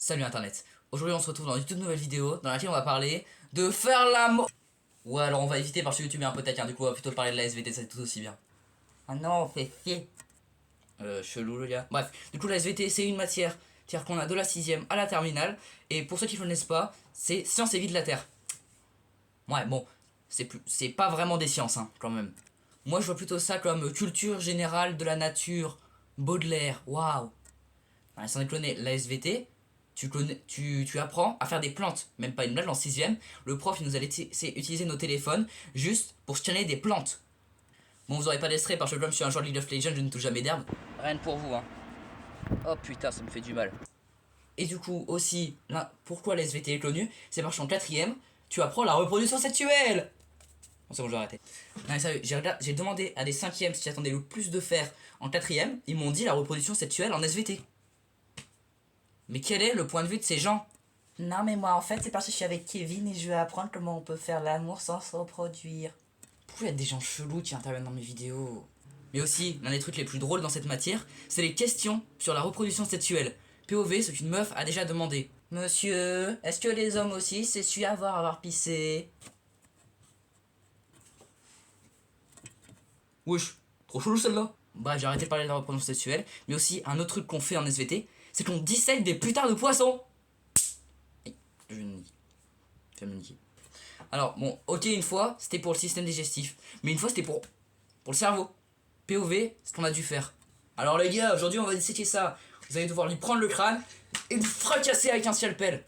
Salut internet, aujourd'hui on se retrouve dans une toute nouvelle vidéo dans laquelle on va parler de faire l'amour. Ouais, alors on va éviter parce que YouTube est un peu taquin, du coup on va plutôt parler de la SVT, c'est tout aussi bien. Ah non, fait chier. Chelou le gars. Bref, du coup la SVT c'est une matière qu'on a de la 6ème à la terminale, et pour ceux qui ne connaissent pas, c'est sciences et vie de la Terre. Ouais, bon, c'est pas vraiment des sciences, hein, quand même. Moi je vois plutôt ça comme culture générale de la nature, Baudelaire, waouh. Ouais, sans déconner, la SVT, tu apprends à faire des plantes, même pas une blague en 6ème. Le prof il nous a laissé utiliser nos téléphones juste pour scanner des plantes. Bon, vous aurez pas d'extrait parce que comme je suis un joueur de League of Legends, je ne touche jamais d'herbe. Rien que pour vous, hein. Oh putain, ça me fait du mal. Et du coup, aussi, là, pourquoi la SVT est connue? C'est parce qu'en 4ème, tu apprends la reproduction sexuelle. Bon, c'est bon, je vais arrêter. Non, mais sérieux, j'ai demandé à des 5ème ce qu'ils attendaient le plus de faire en 4ème. Ils m'ont dit la reproduction sexuelle en SVT. Mais quel est le point de vue de ces gens? Non mais moi en fait c'est parce que je suis avec Kevin et je veux apprendre comment on peut faire l'amour sans se reproduire. Pourquoi il y a des gens chelous qui interviennent dans mes vidéos? Mais aussi, l'un des trucs les plus drôles dans cette matière, c'est les questions sur la reproduction sexuelle. POV, ce qu'une meuf a déjà demandé. Monsieur, est-ce que les hommes aussi s'essuient avoir pissé? Wesh, trop chelou celle-là. Bah j'ai arrêté de parler de la reproduction sexuelle, mais aussi un autre truc qu'on fait en SVT, c'est qu'on dissèque des putards de poissons. Je ne dis. Tu vas me niquer. Alors, bon, ok, une fois, c'était pour le système digestif. Mais une fois, c'était pour le cerveau. POV, ce qu'on a dû faire. Alors, les gars, aujourd'hui, on va disséquer ça. Vous allez devoir lui prendre le crâne et le fracasser avec un scalpel.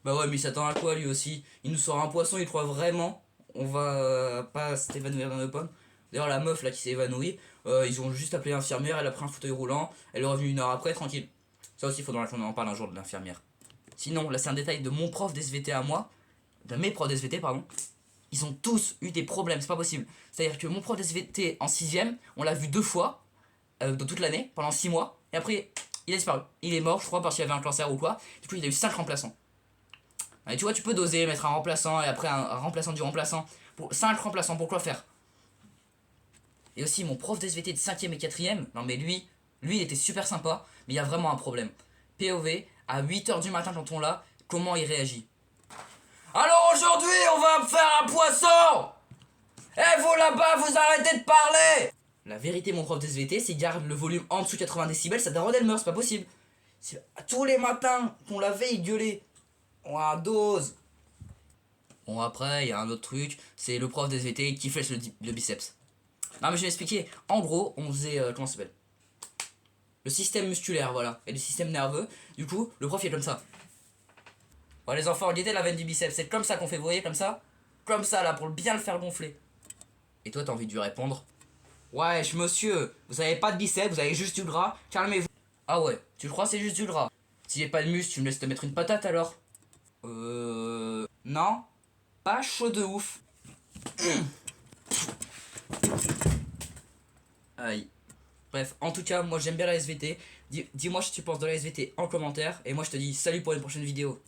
Bah ouais, mais il s'attend à quoi, lui aussi? Il nous sort un poisson, il croit vraiment on va pas s'évanouir dans nos pommes. D'ailleurs, la meuf, là, qui s'est évanouie, ils ont juste appelé l'infirmière, elle a pris un fauteuil roulant, elle est revenue 1 heure après, tranquille. Ça aussi, il faudra qu'on en parle un jour de l'infirmière. Sinon, là c'est un détail de mon prof d'SVT à moi, de mes profs d'SVT, pardon. Ils ont tous eu des problèmes, c'est pas possible. C'est-à-dire que mon prof d'SVT en 6ème, on l'a vu 2 fois, dans toute l'année, pendant 6 mois, et après, il a disparu. Il est mort, je crois, parce qu'il avait un cancer ou quoi. Du coup, il a eu 5 remplaçants. Et tu vois, tu peux doser, mettre un remplaçant, et après un remplaçant du remplaçant. Pour 5 remplaçants, pour quoi faire? Et aussi, mon prof d'SVT de 5ème et 4ème, non mais lui, il était super sympa, mais il y a vraiment un problème. POV, à 8h du matin quand on l'a, comment il réagit? Alors aujourd'hui, on va faire un poisson! Eh vous là-bas, vous arrêtez de parler! La vérité, mon prof d'SVT, c'est qu'il garde le volume en dessous de 80 décibels, ça daronne elle meurt, c'est pas possible. Tous les matins qu'on l'avait, il gueulait. Ouah, dose! Bon, après, il y a un autre truc, c'est le prof d'SVT qui flèche le biceps. Non mais je vais expliquer. En gros, on faisait, comment ça s'appelle? Le système musculaire, voilà, et le système nerveux. Du coup, le prof il est comme ça. Bon, les enfants, regardez la veine du biceps, c'est comme ça qu'on fait, vous voyez, comme ça? Comme ça, là, pour bien le faire gonfler. Et toi, t'as envie de lui répondre? Wesh, monsieur, vous avez pas de biceps, vous avez juste du gras, calmez-vous. Ah ouais, tu crois c'est juste du gras? Si j'ai pas de muscle, tu me laisses te mettre une patate alors? Non, pas chaud de ouf. Aïe. Bref, en tout cas, moi j'aime bien la SVT. Dis-moi ce que tu penses de la SVT en commentaire. Et moi je te dis salut pour une prochaine vidéo.